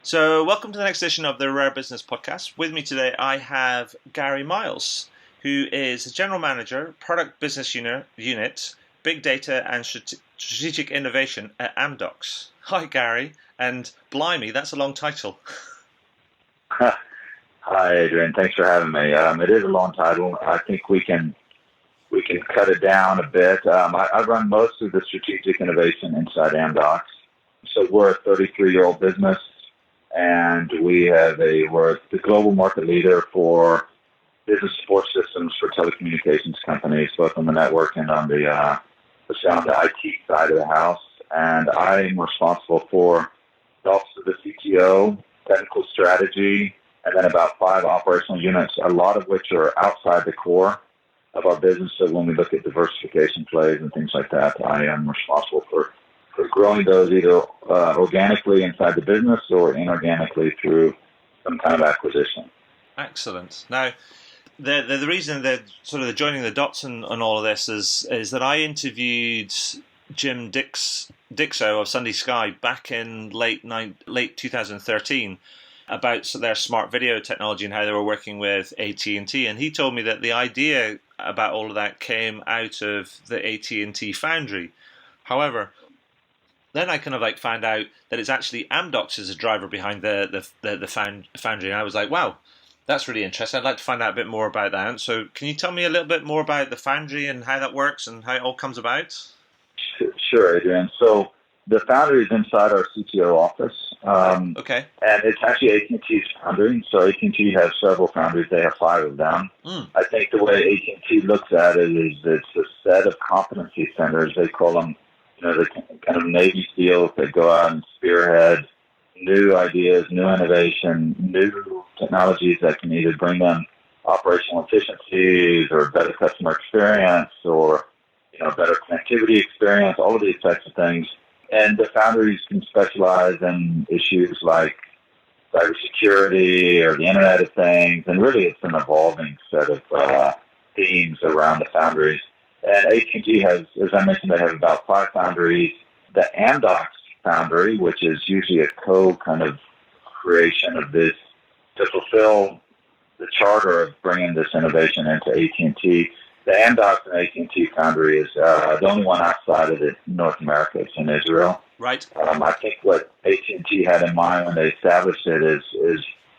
So, welcome to the next edition of the Rare Business Podcast. With me today, I have Gary Miles, who is the General Manager, Product Business Unit, Big Data and Strategic Innovation at Amdocs. Hi, Gary, and blimey, that's a long title. Hi, Adrian. Thanks for having me. It is a long title. I think we can cut it down a bit. I run most of the strategic innovation inside Amdocs. So we're a 33-year-old business. And we're the global market leader for business support systems for telecommunications companies, both on the network and on the IT side of the house. And I'm responsible for the Office of the CTO, technical strategy, and then about 5 operational units, a lot of which are outside the core of our business. So when we look at diversification plays and things like that, I am responsible for growing those either organically inside the business or inorganically through some kind of acquisition. Excellent. Now, the reason that sort of joining the dots on all of this is that I interviewed Jim Dixo of Sunday Sky back in late 2013 about their smart video technology and how they were working with AT&T, and he told me that the idea about all of that came out of the AT&T Foundry. However, then I kind of found out that it's actually Amdocs is a driver behind the Foundry, and I was like, wow, that's really interesting. I'd like to find out a bit more about that. So can you tell me a little bit more about the Foundry and how that works and how it all comes about? Sure, Adrian. So the Foundry is inside our CTO office. Okay. And it's actually AT&T's Foundry. So AT&T has several Foundries. They have 5 of them. I think the way AT&T looks at it is it's a set of competency centers. They call them the kind of Navy SEALs that go out and spearhead new ideas, new innovation, new technologies that can either bring them operational efficiencies or better customer experience or, better connectivity experience, all of these types of things. And the Foundries can specialize in issues like cybersecurity or the Internet of Things, and really it's an evolving set of themes around the Foundries. And AT&T has, as I mentioned, they have about 5 Foundries. The Amdocs Foundry, which is usually a kind of creation of this to fulfill the charter of bringing this innovation into AT&T. The Amdocs and AT&T Foundry is the only one outside of North America. It's in Israel. Right. I think what AT&T had in mind when they established it is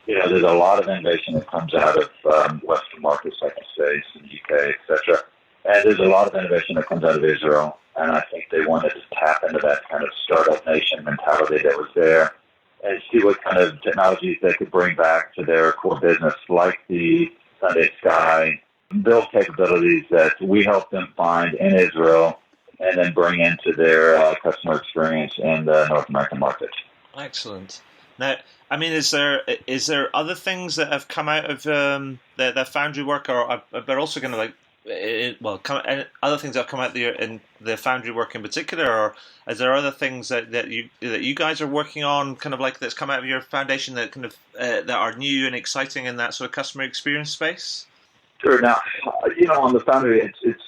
there's a lot of innovation that comes out of Western markets like the States and UK, etc. And there's a lot of innovation that comes out of Israel, and I think they wanted to tap into that kind of startup nation mentality that was there and see what kind of technologies they could bring back to their core business, like the Sunday Sky, build capabilities that we help them find in Israel and then bring into their customer experience in the North American market. Excellent. Now, I mean, is there other things that have come out of the Foundry work, or they're also going to other things that have come out there in the Foundry work in particular, or is there other things that you guys are working on, kind of like that's come out of your foundation that kind of that are new and exciting in that sort of customer experience space? Sure. Now, on the Foundry, it's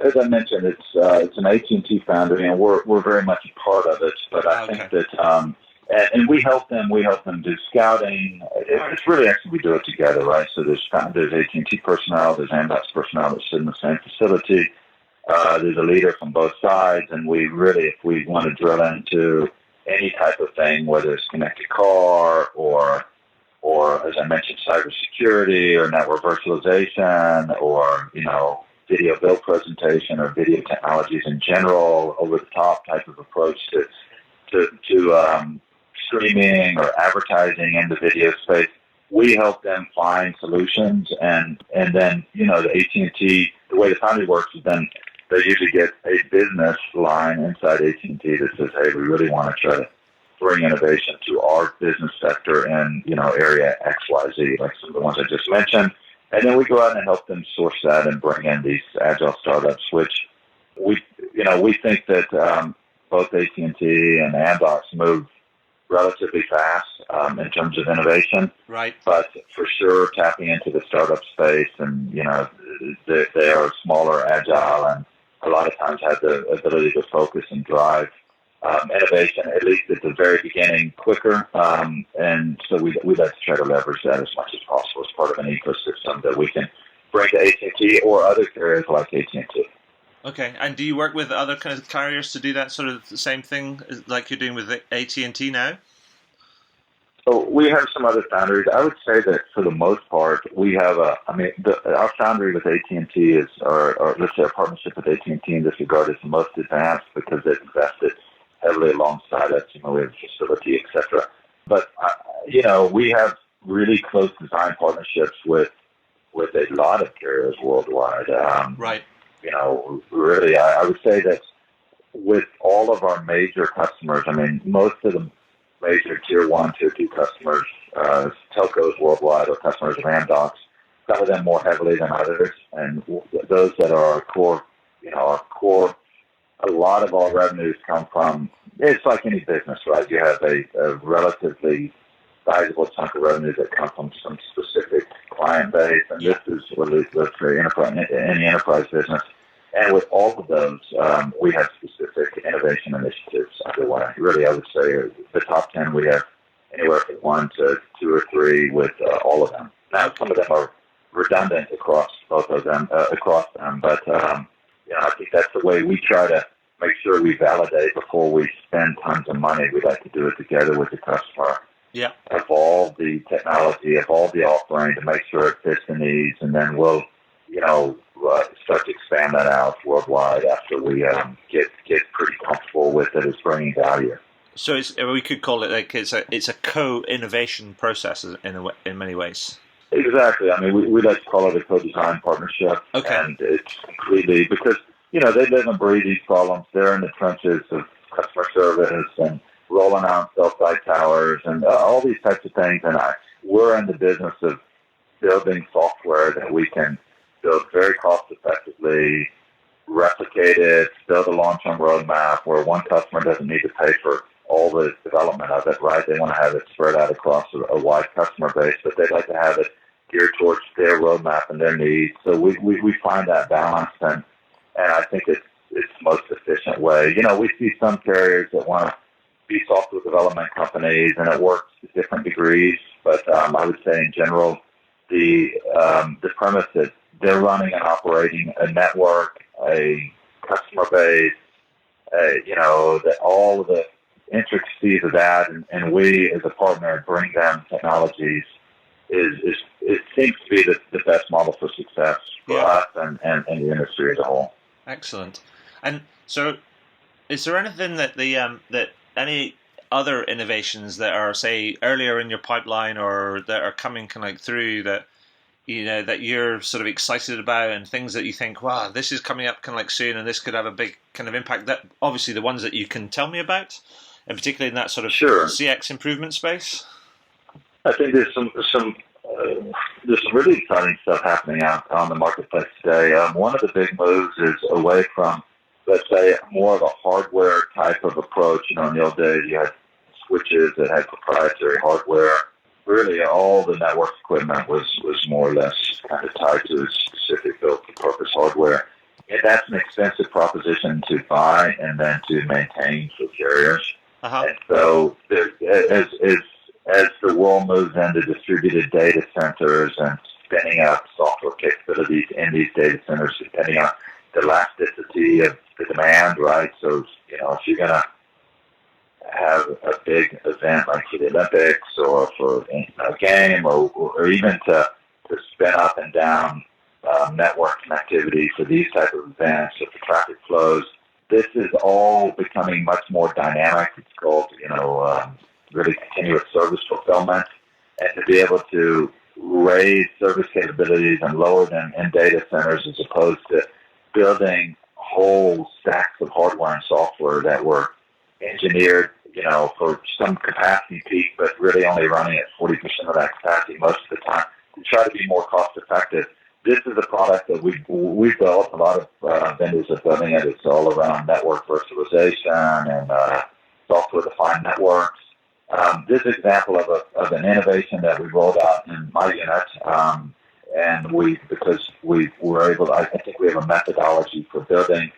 as I mentioned, it's an AT&T Foundry, and we're very much a part of it. But I think that and we help them do scouting. It's really actually we do it together, right? So there's AT&T personnel, there's Amdocs personnel that sit in the same facility. There's a leader from both sides, and we really, if we want to drill into any type of thing, whether it's connected car or as I mentioned, cybersecurity or network virtualization or video build presentation or video technologies in general, over the top type of approach to streaming or advertising in the video space, we help them find solutions, and then the AT&T, the way the Foundry works is then they usually get a business line inside AT&T that says, hey, we really want to try to bring innovation to our business sector in area XYZ, like some of the ones I just mentioned, and then we go out and help them source that and bring in these agile startups, which we think that both AT&T and Amdocs move relatively fast in terms of innovation. Right. But for sure, tapping into the startup space, and they are smaller, agile, and a lot of times have the ability to focus and drive innovation, at least at the very beginning, quicker. And so we like to try to leverage that as much as possible as part of an ecosystem that we can bring to AT&T or other carriers like AT&T. Okay, and do you work with other kind of carriers to do that sort of the same thing like you're doing with AT&T now? So we have some other foundries. I would say that for the most part, we have our foundry with AT&T is, or let's say our partnership with AT&T in this regard is the most advanced because they've invested heavily alongside us. We have a facility, etc. But we have really close design partnerships with a lot of carriers worldwide. Right. Really, I would say that with all of our major customers, most of the major tier 1, tier 2 customers, telcos worldwide, or customers of Amdocs, some of them more heavily than others, and those that are our core, a lot of our revenues come from, it's like any business, right? You have a relatively sizable chunk of revenues that come from some specific client base, and this is what is for any enterprise business. And with all of those, we have specific innovation initiatives underway. Really, I would say the top 10, we have anywhere from 1 to 2 or 3 with all of them. Now, some of them are redundant across both of them, but I think that's the way we try to make sure we validate before we spend tons of money. We like to do it together with the customer. Yeah. Evolve the technology, evolve the offering to make sure it fits the needs, and then we'll, start to expand that out worldwide after we get pretty comfortable with it as bringing value. So we could call it like it's a co-innovation process in many ways. Exactly. We like to call it a co-design partnership. Okay. And it's completely because they live and breathe these problems. They're in the trenches of customer service and rolling out cell site towers and all these types of things. And we're in the business of building software that we can build very cost effectively, replicate it, build a long-term roadmap where one customer doesn't need to pay for all the development of it, right? They want to have it spread out across a wide customer base, but they'd like to have it geared towards their roadmap and their needs. So we find that balance, and I think it's the most efficient way. We see some carriers that want to be software development companies, and it works to different degrees, but I would say in general, the premise that they're running and operating a network, a customer base, that all of the intricacies of that, and we as a partner bring them technologies it seems to be the best model for success for us and the industry as a whole. Excellent. And so, is there anything that that any other innovations that are, say, earlier in your pipeline or that are coming kind of through that that you're sort of excited about, and things that you think, wow, this is coming up kind of like soon, and this could have a big kind of impact? That obviously the ones that you can tell me about, and particularly in that sort of CX improvement space. I think there's some really exciting stuff happening out on the marketplace today. One of the big moves is away from, let's say, more of a hardware type of approach. In the old days, you had switches that had proprietary hardware. Really, all the network equipment was more or less kind of tied to specific built-for-purpose hardware. And that's an expensive proposition to buy and then to maintain for carriers. Uh-huh. And so, as the world moves into distributed data centers and spinning up software capabilities in these data centers, depending on the elasticity of the demand, right? So, if you're going to have a big event like for the Olympics or for a game or even to spin up and down network connectivity for these type of events, if the traffic flows, this is all becoming much more dynamic. It's called, really continuous service fulfillment, and to be able to raise service capabilities and lower them in data centers as opposed to building whole stacks of hardware and software that were engineered, for some capacity peak, but really only running at 40% of that capacity most of the time to try to be more cost effective. This is a product that we've built. A lot of vendors are building it. It's all around network virtualization and software-defined networks. This is an example of an innovation that we rolled out in my unit, and because we were able to, I think we have a methodology for building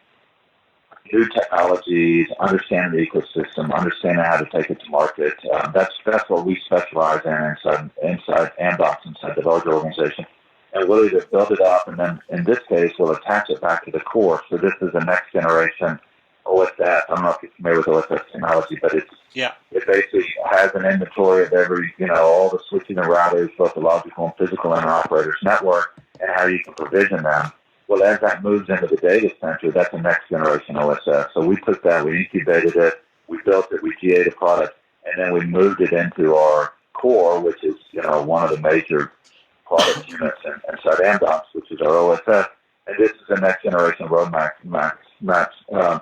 new technologies, understanding the ecosystem, understanding how to take it to market. That's what we specialize in inside Amdocs, inside the larger organization. And really to build it up, and then in this case, we'll attach it back to the core. So this is a next generation OSS. I don't know if you're familiar with OSS technology, but it basically has an inventory of every, all the switching and routers, both the logical and physical in an operator's network, and how you can provision them. Well, as that moves into the data center, that's a next generation OSS. So we took that, we incubated it, we built it, we GA'd a product, and then we moved it into our core, which is, one of the major product units inside Amdocs, which is our OSS. And this is a next generation roadmap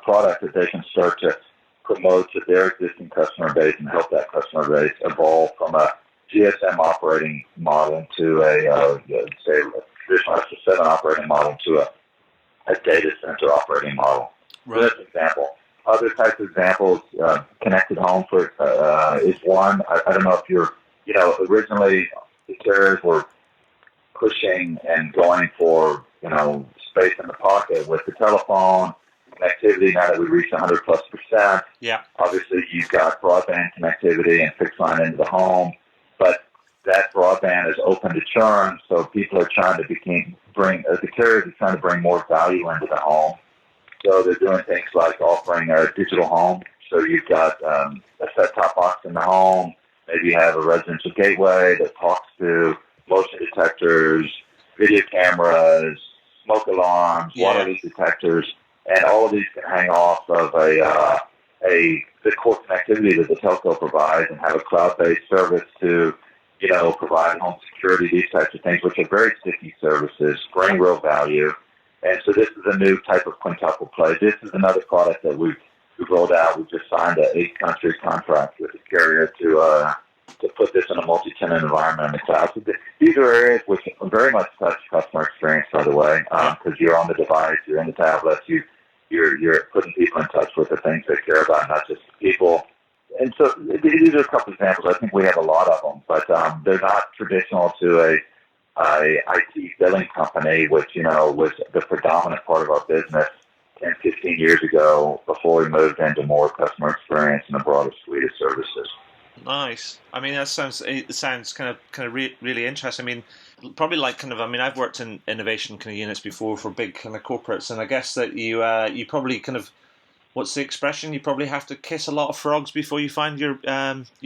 product that they can start to promote to their existing customer base and help that customer base evolve from a GSM operating model to a traditional S7 operating model to a data center operating model. Right. So that's an example. Other types of examples, connected home is one. I don't know if originally the carriers were pushing and going for, space in the pocket with the telephone connectivity. Now that we reached 100+%, obviously you've got broadband connectivity and fixed line into the home, but that broadband is open to churn, so people are trying to the carriers are trying to bring more value into the home. So they're doing things like offering a digital home. So you've got a set-top box in the home. Maybe you have a residential gateway that talks to motion detectors, video cameras, smoke alarms, water leak detectors, and all of these can hang off of the core connectivity that the telco provides and have a cloud-based service to, provide home security, these types of things, which are very sticky services, bring real value. And so this is a new type of quintuple play. This is another product that we've rolled out. We just signed an 8-country contract with the carrier to put this in a multi-tenant environment in the cloud. So these are areas which very much touch customer experience, by the way, because you're on the device, you're in the tablet, you're putting people in touch with the things they care about, not just people. And so these are a couple of examples. I think we have a lot of them, but they're not traditional to a IT billing company, which, was the predominant part of our business 10, 15 years ago before we moved into more customer experience and a broader suite of services. Nice. I mean, it sounds kind of really interesting. I mean, probably I've worked in innovation kind of units before for big kind of corporates, and I guess that you probably kind of, what's the expression? You probably have to kiss a lot of frogs before you find your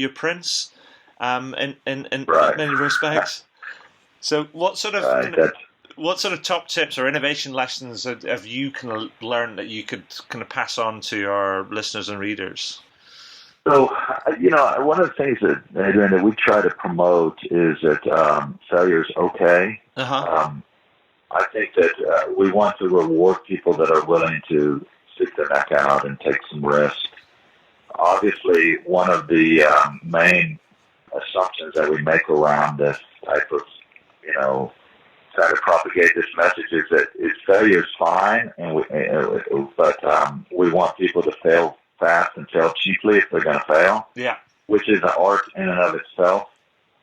prince, in many respects. So what sort of top tips or innovation lessons have you kind of learned that you could kind of pass on to our listeners and readers? So, one of the things that, Adrian, that we try to promote is that failure is okay. Uh-huh. I think that we want to reward people that are willing to stick their neck out and take some risk. Obviously, one of the main assumptions that we make around this type of, try to propagate this message is that failure is fine, but we want people to fail fast and fail cheaply if they're going to fail. Yeah. Which is an art in and of itself.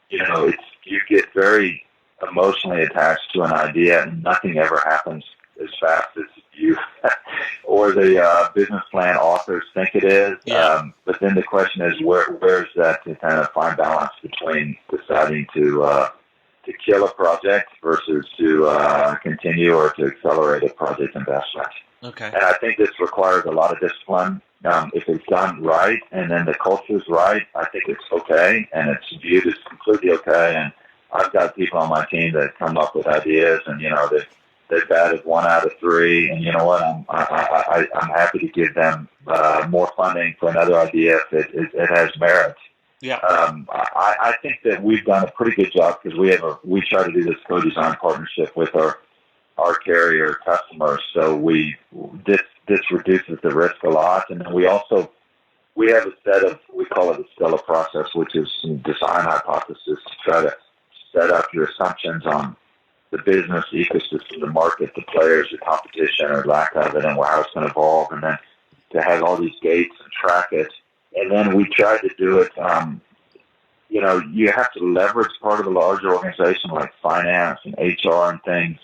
You get very emotionally attached to an idea, and nothing ever happens as fast as you or the business plan authors think it is. Yeah. But then the question is, where's that to kind of find balance between deciding to kill a project versus to continue or to accelerate a project investment. Okay. And I think this requires a lot of discipline. If it's done right and then the culture's right, I think it's okay, and it's viewed as completely okay. And I've got people on my team that come up with ideas, and they've batted 1 out of 3, and you know what? I'm happy to give them more funding for another idea if it has merit. Yeah. I think that we've done a pretty good job because we try to do this co-design partnership with our carrier customers. So this reduces the risk a lot, and then we have a set of, we call it the Stella process, which is some design hypothesis to try to set up your assumptions on the business, the ecosystem, the market, the players, the competition or lack of it, and how it's going to evolve, and then to have all these gates and track it. And then we try to do it, you have to leverage part of the larger organization like finance and HR and things,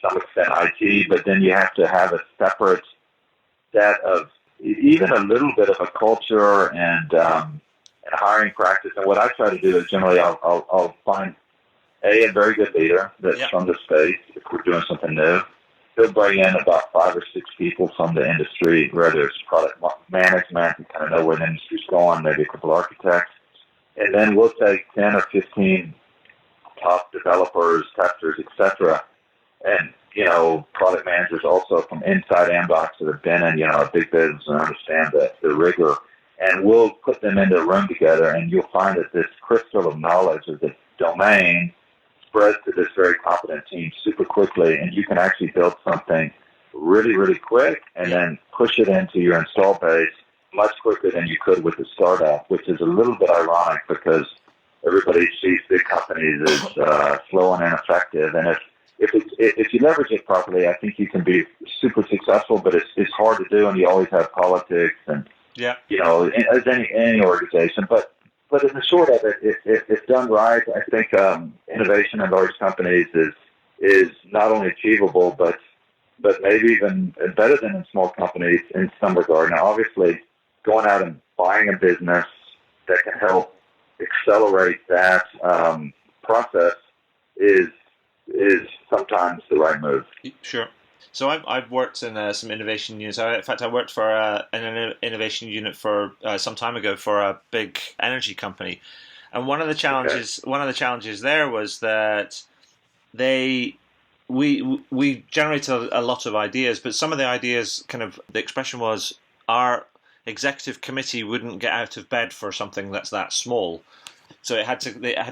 to some extent IT, but then you have to have a separate set of even a little bit of a culture and hiring practice. And what I try to do is generally I'll find a very good leader that's from the space if we're doing something new. He'll bring in about 5 or 6 people from the industry, whether it's product management, you kind of know where the industry's going, maybe a couple architects. And then we'll take 10 or 15 top developers, testers, etc. And, product managers also from inside Amdocs that have been in, a big business and understand the rigor. And we'll put them into a room together, and you'll find that this crystal of knowledge of the domain spreads to this very competent team super quickly, and you can actually build something really, really quick and then push it into your install base much quicker than you could with a startup, which is a little bit ironic because everybody sees big companies as slow and ineffective. And if you leverage it properly, I think you can be super successful, but it's hard to do, and you always have politics and, as any organization. But in the short of it, if done right, I think innovation in large companies is not only achievable, but maybe even better than in small companies in some regard. Now, obviously, going out and buying a business that can help accelerate that process is sometimes the right move. Sure. So I've worked in some innovation units. In fact, I worked for an innovation unit for some time ago for a big energy company, and one of the challenges there was that we generated a lot of ideas, but some of the ideas the expression was our executive committee wouldn't get out of bed for something that's that small. So they had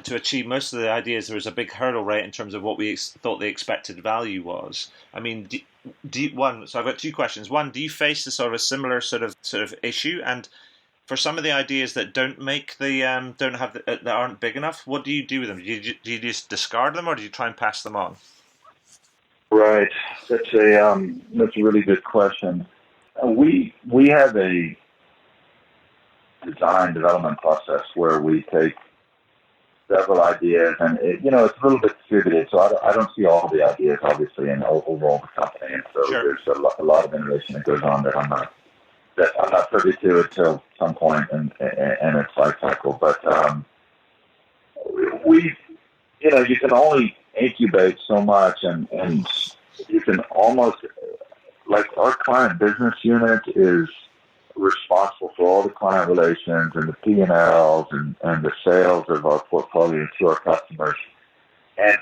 to achieve most of the ideas. There was a big hurdle rate in terms of what we thought the expected value was. I mean, so I've got 2 questions. One, do you face a similar sort of issue? And for some of the ideas that don't make that aren't big enough, what do you do with them? Do you just discard them, or do you try and pass them on? Right. That's a really good question. We have a design development process where we take several ideas, and it's a little bit distributed, so I don't see all the ideas obviously in the overall company, and so there's a lot of innovation that goes on that I'm not privy to until some point in its life cycle. But you can only incubate so much, and you can almost, like, our client business unit is responsible for all the client relations and the P&Ls and the sales of our portfolio to our customers. And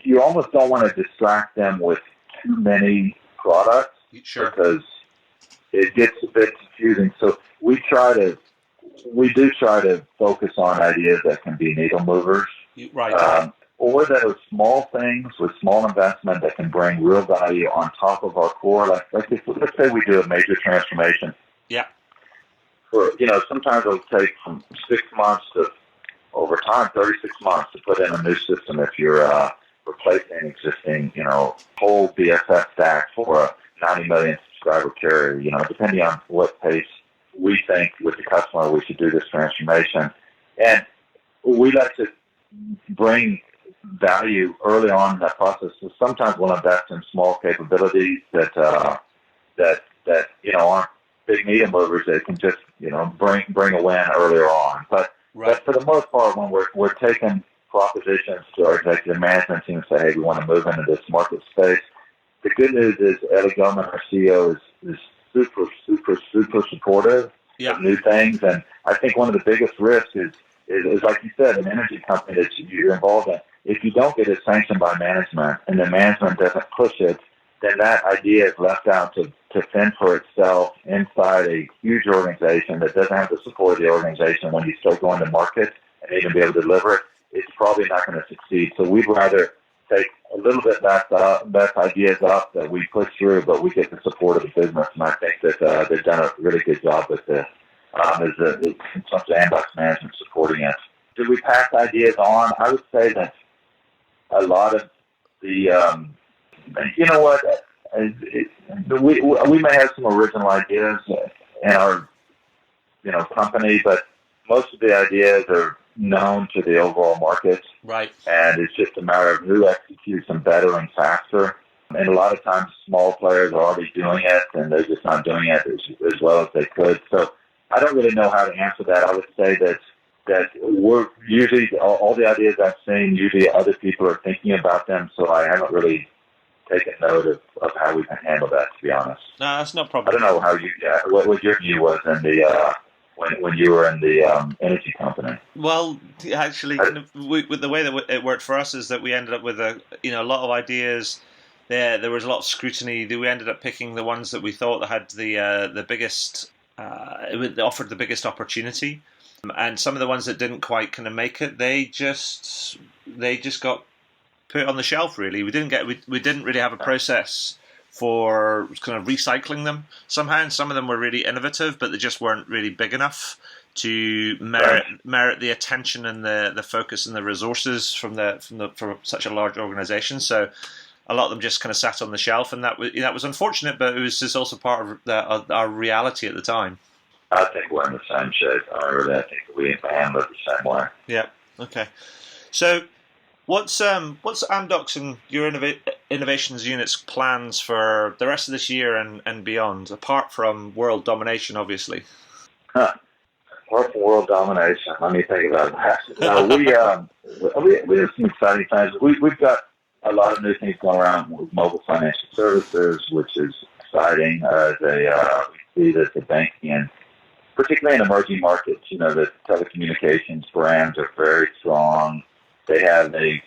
you almost don't want to distract them with too many products because it gets a bit confusing. So we do try to focus on ideas that can be needle movers. Right. Or that are small things with small investment that can bring real value on top of our core. Like let's say we do a major transformation. Yeah. Sometimes it'll take from 6 months to, over time, 36 months to put in a new system if you're replacing existing, whole BSS stack for a 90 million subscriber carrier. Depending on what pace we think with the customer we should do this transformation, and we like to bring value early on in that process. So sometimes we'll invest in small capabilities that aren't big needle movers that can just bring a win earlier on. But for the most part, when we're taking propositions to our executive management team and say, hey, we want to move into this market space, the good news is Eddie Goldman, our CEO, is super, super, super supportive of new things. And I think one of the biggest risks is like you said, an energy company that you're involved in. If you don't get it sanctioned by management and the management doesn't push it, then that idea is left out to fend for itself inside a huge organization that doesn't have the support of the organization. When you start going to market and even be able to deliver it, it's probably not going to succeed. So we'd rather take a little bit less ideas up that we push through, but we get the support of the business. And I think that they've done a really good job with this. In terms of Amdocs management supporting it. Did we pass ideas on? I would say that a lot of the, we may have some original ideas in our, company, but most of the ideas are known to the overall market. Right. And it's just a matter of who executes them better and faster. And a lot of times small players are already doing it, and they're just not doing it as well as they could. So I don't really know how to answer that. I would say that we're usually, all the ideas I've seen, usually other people are thinking about them, so I haven't really taken note of how we can handle that, to be honest. No, that's no I problem. don't know how what your view was in the when you were in the energy company. Well, actually, with the way that it worked for us is that we ended up with a lot of ideas. There was a lot of scrutiny. We ended up picking the ones that we thought had the biggest, offered the biggest opportunity, and some of the ones that didn't quite kind of make it, they just got put on the shelf. Really, we didn't really have a process for kind of recycling them somehow, and some of them were really innovative, but they just weren't really big enough to merit the attention and the focus and the resources from such a large organization. So a lot of them just kind of sat on the shelf, and that was unfortunate, but it was just also part of our reality at the time. I think we're in the same shape. I think we handle it the same way. Yeah. Okay. So what's Amdocs and your innovations unit's plans for the rest of this year and beyond, apart from world domination, obviously? Apart from world domination, let me think about that. No, we have some exciting plans. We've got a lot of new things going around with mobile financial services, which is exciting. We see that the banking and particularly in emerging markets, the telecommunications brands are very strong. They have a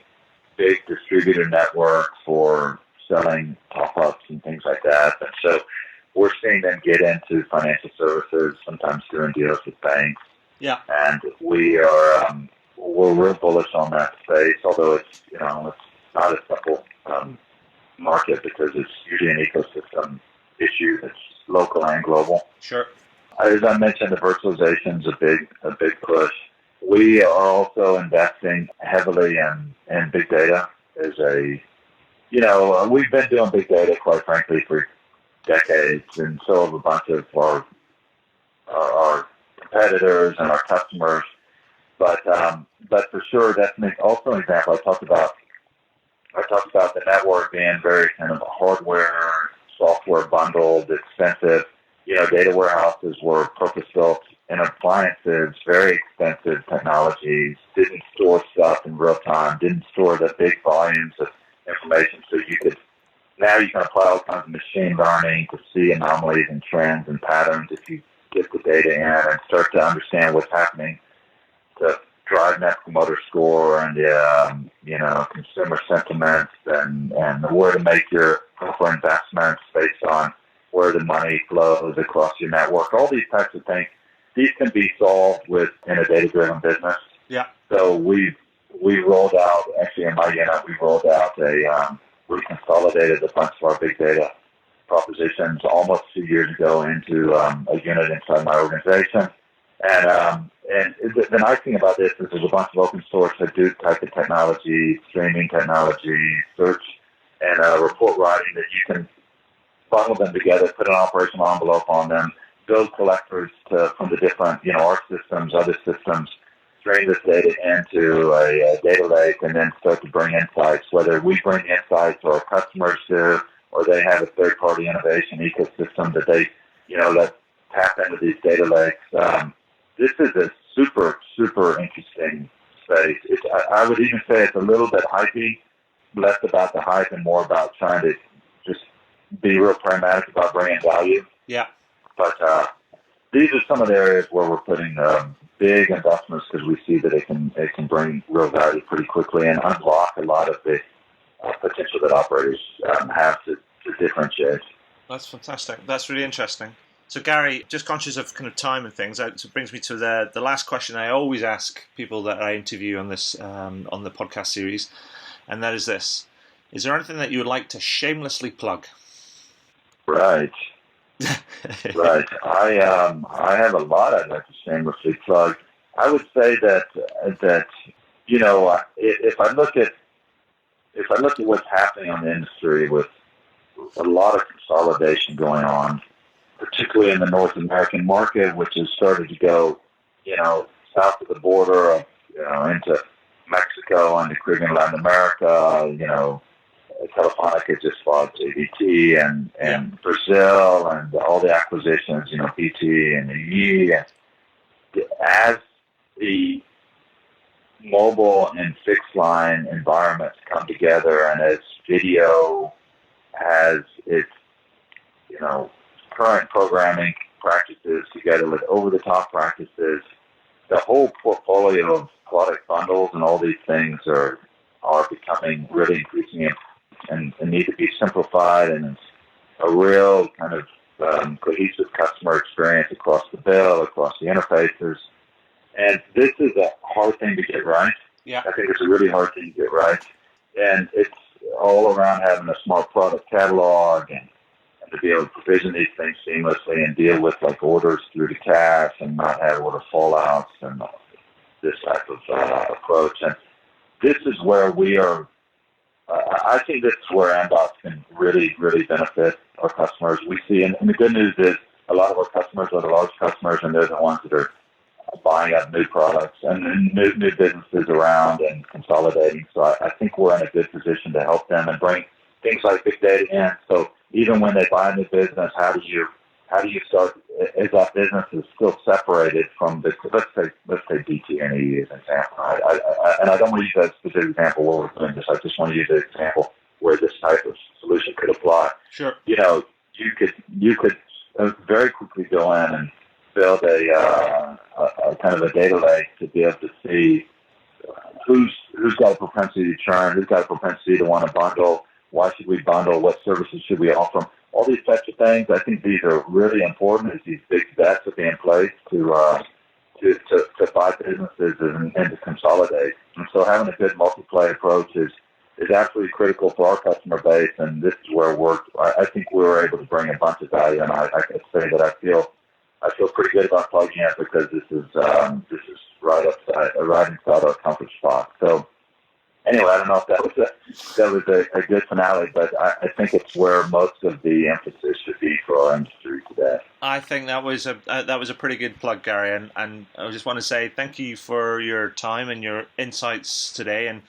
big distributor network for selling top-ups and things like that. And so we're seeing them get into financial services, sometimes doing deals with banks. Yeah. And we're real bullish on that space, although it's not a simple market because it's usually an ecosystem issue that's local and global. Sure. As I mentioned, the virtualization's a big push. We are also investing heavily in big data. We've been doing big data, quite frankly, for decades, and so have a bunch of our competitors and our customers. But for sure, that's also an example. I talked about the network being very kind of hardware, software bundled, expensive. Data warehouses were purpose-built in appliances, very expensive technologies, didn't store stuff in real time, didn't store the big volumes of information. So now you can apply all kinds of machine learning to see anomalies and trends and patterns if you get the data in and start to understand what's happening to drive Net Promoter Score and consumer sentiment and where to make your proper investments based on where the money flows across your network. All these types of things, these can be solved in a data-driven business. Yeah. So we rolled out, actually in my unit, we consolidated a bunch of our big data propositions almost 2 years ago into a unit inside my organization. And the nice thing about this is there's a bunch of open source Hadoop type of technology, streaming technology, search, and report writing that you can bundle them together, put an operational envelope on them, build collectors from the different, our systems, other systems, stream this data into a data lake, and then start to bring insights, whether we bring insights or our customers do, or they have a third-party innovation ecosystem that they, let tap into these data lakes. This is a super, super interesting space. I would even say it's a little bit hypey, less about the hype and more about trying to just be real pragmatic about bringing value. Yeah. But these are some of the areas where we're putting big investments because we see that it can bring real value pretty quickly and unlock a lot of the potential that operators have to differentiate. That's fantastic. That's really interesting. So Gary, just conscious of kind of time and things, it brings me to the last question I always ask people that I interview on this on the podcast series, and that is this: is there anything that you would like to shamelessly plug? Right. Right. I have a lot I'd like to shamelessly plug. I would say that if I look at what's happening on the industry with a lot of consolidation going on, particularly in the North American market, which has started to go, south of the border, into Mexico and the Caribbean, Latin America, Telefonica just bought JVT and Brazil and all the acquisitions, BT and EE. And as the mobile and fixed line environments come together, and as video has its current programming practices together with over-the-top practices, the whole portfolio of product bundles and all these things are becoming really increasing and need to be simplified, and it's a real kind of cohesive customer experience across the bill, across the interfaces. And this is a hard thing to get right. Yeah. I think it's a really hard thing to get right. And it's all around having a smart product catalog and to be able to provision these things seamlessly and deal with like orders through the cache and not have order fallouts and this type of approach. And this is where we are. I think this is where Amdocs can really, really benefit our customers. We see, and the good news is a lot of our customers are the large customers, and they're the ones that are buying up new products and new businesses around and consolidating. So I think we're in a good position to help them and bring things like big data in. So even when they buy a new business, how do you start, as that business is still separated from the, let's say BT and EE as an example. And I don't want to use that specific example where we're doing this. I just want to use an example where this type of solution could apply. Sure. You could very quickly go in and build a kind of a data lake to be able to see who's got a propensity to churn, who's got a propensity to want to bundle, why should we bundle, what services should we offer, all these types of things. I think these are really important as these big bets are being placed to buy businesses and to consolidate. And so having a good multi-play approach is absolutely critical for our customer base, and this is where I think we were able to bring a bunch of value, and I can say that I feel pretty good about plugging it because this is right inside our comfort spot. So anyway, I don't know if that was a good finale, but I think it's where most of the emphasis should be for our industry today. I think that was a pretty good plug, Gary, and I just want to say thank you for your time and your insights today, and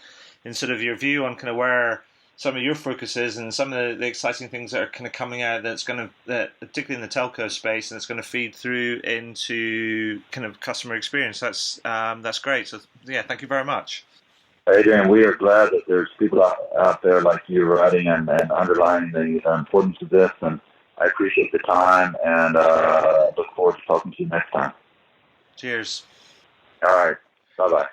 sort of your view on kind of where some of your focus is and some of the exciting things that are kind of coming out that's going to, particularly in the telco space, and it's going to feed through into kind of customer experience. That's great. So yeah, thank you very much. Adrian, we are glad that there's people out there like you writing and underlining the importance of this, and I appreciate the time and look forward to talking to you next time. Cheers. All right. Bye-bye.